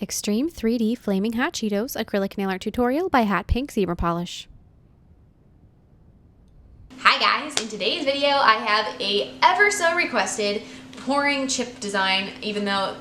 Extreme 3D Flaming Hot Cheetos Acrylic Nail Art Tutorial by Hotpinkzebrapolish. Hi guys, in today's video I have a ever so requested pouring chip design, even though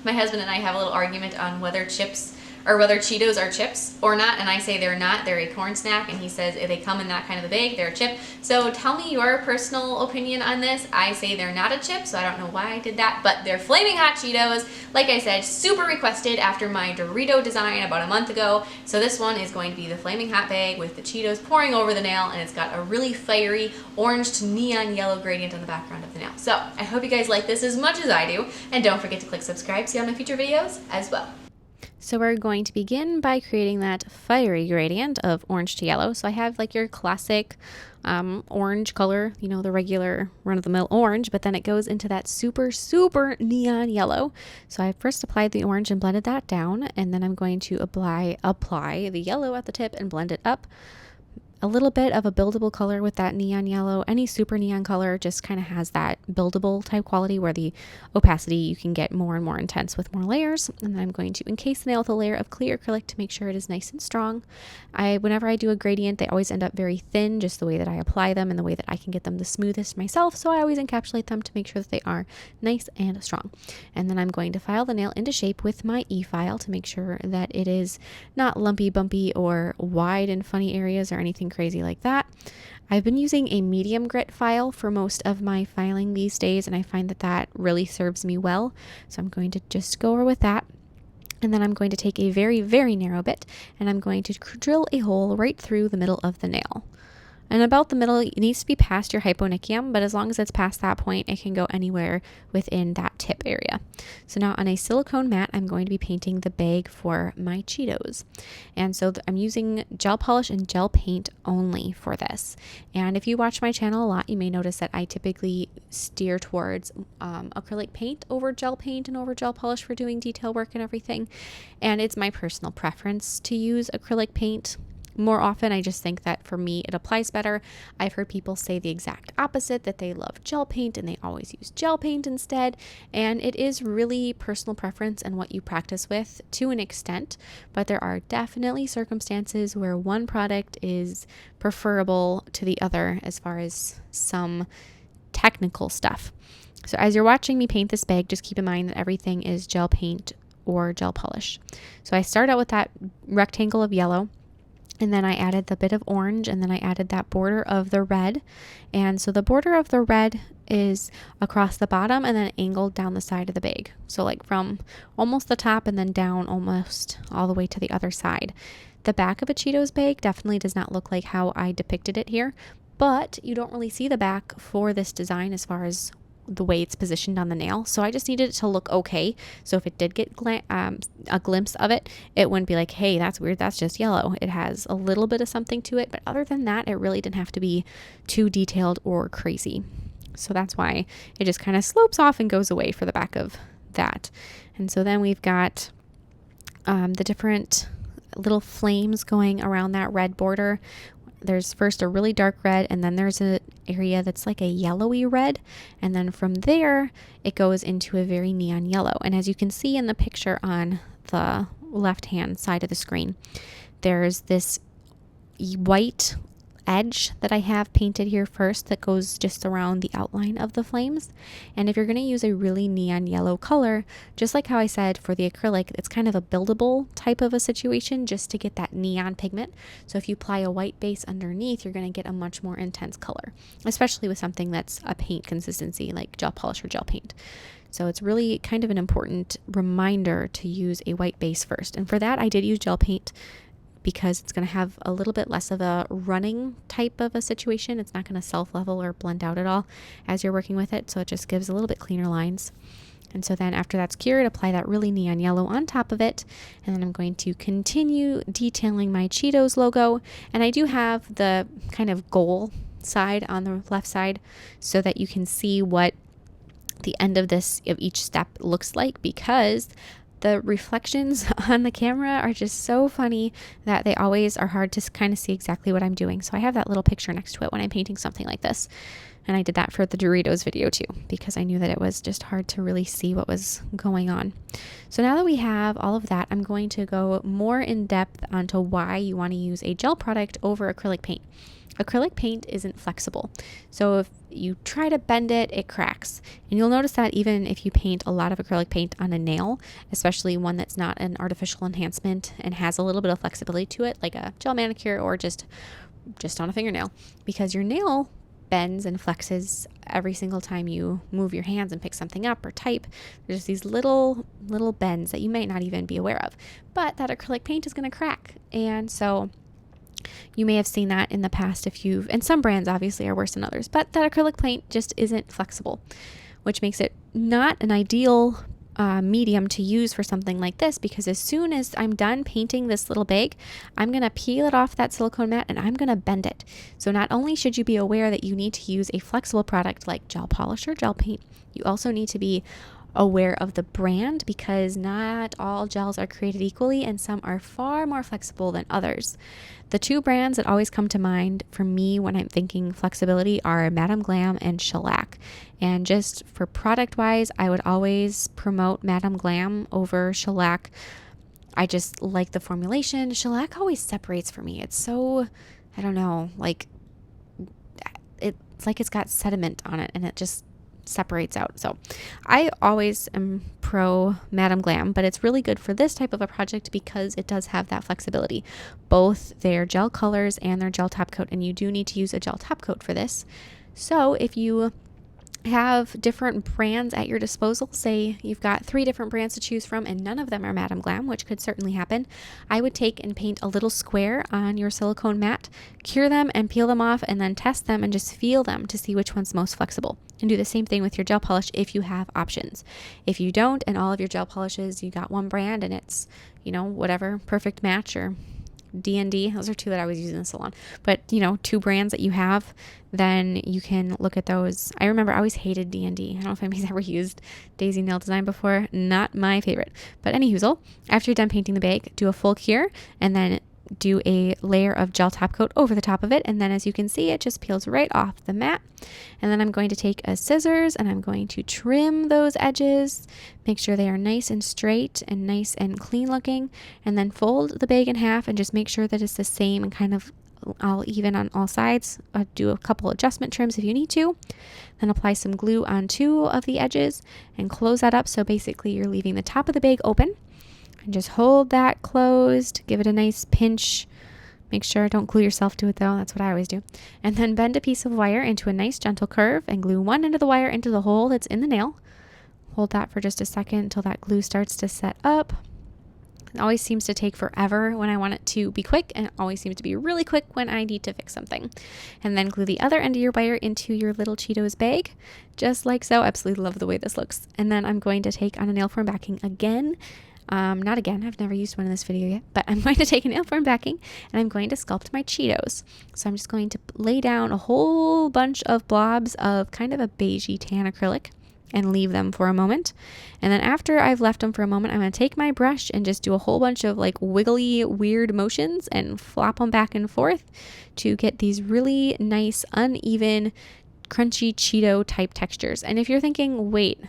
my husband and I have a little argument on whether Cheetos are chips or not, and I say they're not, they're a corn snack, and he says if they come in that kind of a bag, they're a chip. So tell me your personal opinion on this. I say they're not a chip, so I don't know why I did that, but they're flaming hot Cheetos. Like I said, super requested after my Dorito design about a month ago. So this one is going to be the flaming hot bag with the Cheetos pouring over the nail, and it's got a really fiery orange to neon yellow gradient on the background of the nail. So I hope you guys like this as much as I do, and don't forget to click subscribe to see all my future videos as well. So we're going to begin by creating that fiery gradient of orange to yellow. So I have like your classic orange color, you know, the regular run-of-the-mill orange, but then it goes into that super neon yellow. So I first applied the orange and blended that down, and then I'm going to apply the yellow at the tip and blend it up. A little bit of a buildable color with that neon yellow. Any super neon color just kind of has that buildable type quality where the opacity you can get more and more intense with more layers. And then I'm going to encase the nail with a layer of clear acrylic to make sure it is nice and strong. Whenever I do a gradient, they always end up very thin, just the way that I apply them and the way that I can get them the smoothest myself. So I always encapsulate them to make sure that they are nice and strong. And then I'm going to file the nail into shape with my E-file to make sure that it is not lumpy, bumpy, or wide in funny areas or anything crazy like that. I've been using a medium grit file for most of my filing these days, and I find that that really serves me well. So I'm going to just go over with that. And then I'm going to take a very narrow bit, and I'm going to drill a hole right through the middle of the nail. And about the middle, it needs to be past your hyponychium, but as long as it's past that point, it can go anywhere within that tip area. So now on a silicone mat, I'm going to be painting the bag for my Cheetos. And so I'm using gel polish and gel paint only for this. And if you watch my channel a lot, you may notice that I typically steer towards acrylic paint over gel paint and over gel polish for doing detail work and everything. And it's my personal preference to use acrylic paint more often. I just think that for me it applies better. I've heard people say the exact opposite, that they love gel paint and they always use gel paint instead, and it is really personal preference and what you practice with to an extent, but there are definitely circumstances where one product is preferable to the other as far as some technical stuff. So as you're watching me paint this bag, just keep in mind that everything is gel paint or gel polish. So I start out with that rectangle of yellow, and then I added the bit of orange, and then I added that border of the red. And so the border of the red is across the bottom and then angled down the side of the bag. So like from almost the top and then down almost all the way to the other side. The back of a Cheetos bag definitely does not look like how I depicted it here, but you don't really see the back for this design as far as the way it's positioned on the nail. So I just needed it to look okay. So if it did get a glimpse of it, it wouldn't be like, hey, that's weird, that's just yellow. It has a little bit of something to it, but other than that, it really didn't have to be too detailed or crazy. So that's why it just kind of slopes off and goes away for the back of that. And so then we've got the different little flames going around that red border. There's first a really dark red, and then there's an area that's like a yellowy red, and then from there it goes into a very neon yellow. And as you can see in the picture on the left hand side of the screen, there's this white edge that I have painted here first that goes just around the outline of the flames. And if you're going to use a really neon yellow color, just like how I said for the acrylic, it's kind of a buildable type of a situation just to get that neon pigment. So if you apply a white base underneath, you're going to get a much more intense color, especially with something that's a paint consistency like gel polish or gel paint. So it's really kind of an important reminder to use a white base first. And for that, I did use gel paint because it's going to have a little bit less of a running type of a situation. It's not going to self-level or blend out at all as you're working with it, so it just gives a little bit cleaner lines. And so then after that's cured, apply that really neon yellow on top of it, and then I'm going to continue detailing my Cheetos logo. And I do have the kind of goal side on the left side so that you can see what the end of each step looks like, because the reflections on the camera are just so funny that they always are hard to kind of see exactly what I'm doing. So I have that little picture next to it when I'm painting something like this. And I did that for the Doritos video too, because I knew that it was just hard to really see what was going on. So now that we have all of that, I'm going to go more in depth onto why you want to use a gel product over acrylic paint. Acrylic paint isn't flexible. So if you try to bend it, it cracks. And you'll notice that even if you paint a lot of acrylic paint on a nail, especially one that's not an artificial enhancement and has a little bit of flexibility to it, like a gel manicure or just on a fingernail, because your nail bends and flexes every single time you move your hands and pick something up or type. There's these little bends that you might not even be aware of, but that acrylic paint is going to crack. And so you may have seen that in the past and some brands obviously are worse than others, but that acrylic paint just isn't flexible, which makes it not an ideal medium to use for something like this, because as soon as I'm done painting this little bag, I'm going to peel it off that silicone mat and I'm going to bend it. So not only should you be aware that you need to use a flexible product like gel polish or gel paint, you also need to be aware of the brand, because not all gels are created equally and some are far more flexible than others. The two brands that always come to mind for me when I'm thinking flexibility are Madam Glam and Shellac. And just for product wise, I would always promote Madam Glam over Shellac. I just like the formulation. Shellac always separates for me. It's so, I don't know, like it's like it's got sediment on it and it just separates out. So I always am pro Madam Glam, but it's really good for this type of a project because it does have that flexibility, both their gel colors and their gel top coat. And you do need to use a gel top coat for this. So if you have different brands at your disposal, say you've got 3 different brands to choose from and none of them are Madam Glam, which could certainly happen, I would take and paint a little square on your silicone mat, cure them and peel them off, and then test them and just feel them to see which one's most flexible. And do the same thing with your gel polish if you have options. If you don't, and all of your gel polishes, you got one brand and it's, whatever, Perfect Match or D&D, those are 2 that I was using in the salon, but 2 brands that you have, then you can look at those. I remember I always hated D&D. I don't know if anybody's ever used Daisy Nail Design before. Not my favorite. But anyhoozle, after you're done painting the bag, do a full cure and then do a layer of gel top coat over the top of it. And then as you can see, it just peels right off the mat. And then I'm going to take a scissors and I'm going to trim those edges, make sure they are nice and straight and nice and clean looking, and then fold the bag in half and just make sure that it's the same and kind of all even on all sides. Do a couple adjustment trims if you need to. Then apply some glue on 2 of the edges and close that up. So basically you're leaving the top of the bag open. And just hold that closed, give it a nice pinch. Make sure don't glue yourself to it though, that's what I always do. And then bend a piece of wire into a nice gentle curve and glue one end of the wire into the hole that's in the nail. Hold that for just a second until that glue starts to set up. It always seems to take forever when I want it to be quick, and it always seems to be really quick when I need to fix something. And then glue the other end of your wire into your little Cheetos bag, just like so. Absolutely love the way this looks. And then I'm going to take on a nail form backing again. Not again, I've never used one in this video yet, but I'm going to take a nail form backing and I'm going to sculpt my Cheetos. So I'm just going to lay down a whole bunch of blobs of kind of a beigey tan acrylic and leave them for a moment. And then after I've left them for a moment, I'm going to take my brush and just do a whole bunch of like wiggly, weird motions and flop them back and forth to get these really nice, uneven, crunchy Cheeto type textures. And if you're thinking, wait,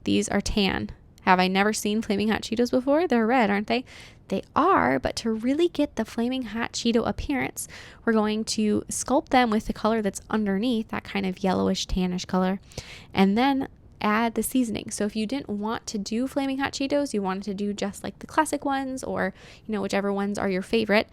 these are tan, have I never seen Flaming Hot Cheetos before? They're red, aren't they? They are, but to really get the Flaming Hot Cheeto appearance, we're going to sculpt them with the color that's underneath, that kind of yellowish, tannish color, and then add the seasoning. So if you didn't want to do Flaming Hot Cheetos, you wanted to do just like the classic ones or, whichever ones are your favorite,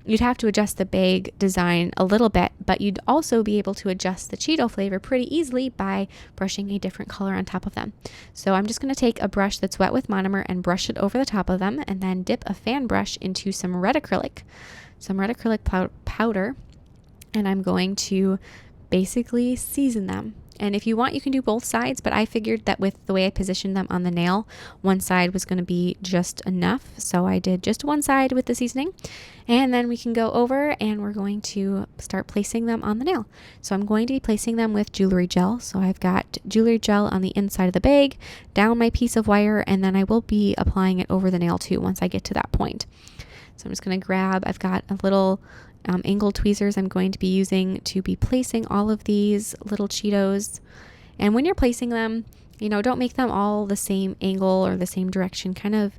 you'd have to adjust the bag design a little bit, but you'd also be able to adjust the Cheeto flavor pretty easily by brushing a different color on top of them. So I'm just going to take a brush that's wet with monomer and brush it over the top of them, and then dip a fan brush into some red acrylic powder, and I'm going to basically season them. And if you want, you can do both sides, but I figured that with the way I positioned them on the nail, one side was going to be just enough. So I did just one side with the seasoning, and then we can go over and we're going to start placing them on the nail. So I'm going to be placing them with jewelry gel. So I've got jewelry gel on the inside of the bag, down my piece of wire, and then I will be applying it over the nail too once I get to that point. So I'm just going to grab, I've got a little angle tweezers I'm going to be using to be placing all of these little Cheetos. And when you're placing them, don't make them all the same angle or the same direction. Kind of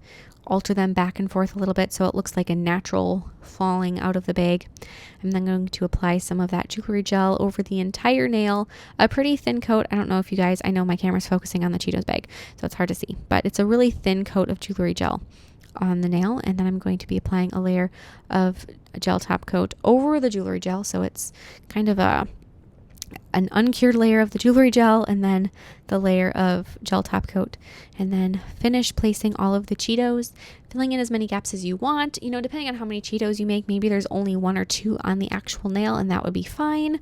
alter them back and forth a little bit so it looks like a natural falling out of the bag. I'm then going to apply some of that jewelry gel over the entire nail, a pretty thin coat. I don't know if you guys, I know my camera's focusing on the Cheetos bag, so it's hard to see, but it's a really thin coat of jewelry gel on the nail. And then I'm going to be applying a layer of a gel top coat over the jewelry gel, so it's kind of an uncured layer of the jewelry gel and then the layer of gel top coat, and then finish placing all of the Cheetos, filling in as many gaps as you want. Depending on how many Cheetos you make, maybe there's only 1 or 2 on the actual nail and that would be fine.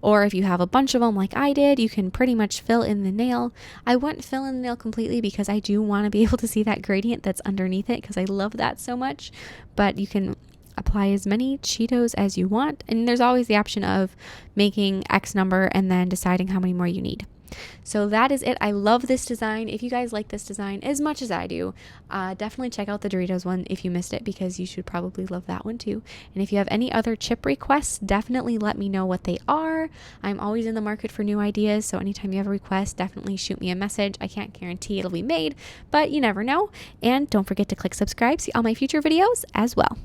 Or if you have a bunch of them like I did, you can pretty much fill in the nail. I wouldn't fill in the nail completely because I do want to be able to see that gradient that's underneath it because I love that so much, but you can apply as many Cheetos as you want, and there's always the option of making X number and then deciding how many more you need. So that is it. I love this design. If you guys like this design as much as I do, definitely check out the Doritos one if you missed it, because you should probably love that one too. And if you have any other chip requests, definitely let me know what they are. I'm always in the market for new ideas, so anytime you have a request, definitely shoot me a message. I can't guarantee it'll be made, but you never know. And don't forget to click subscribe, see all my future videos as well.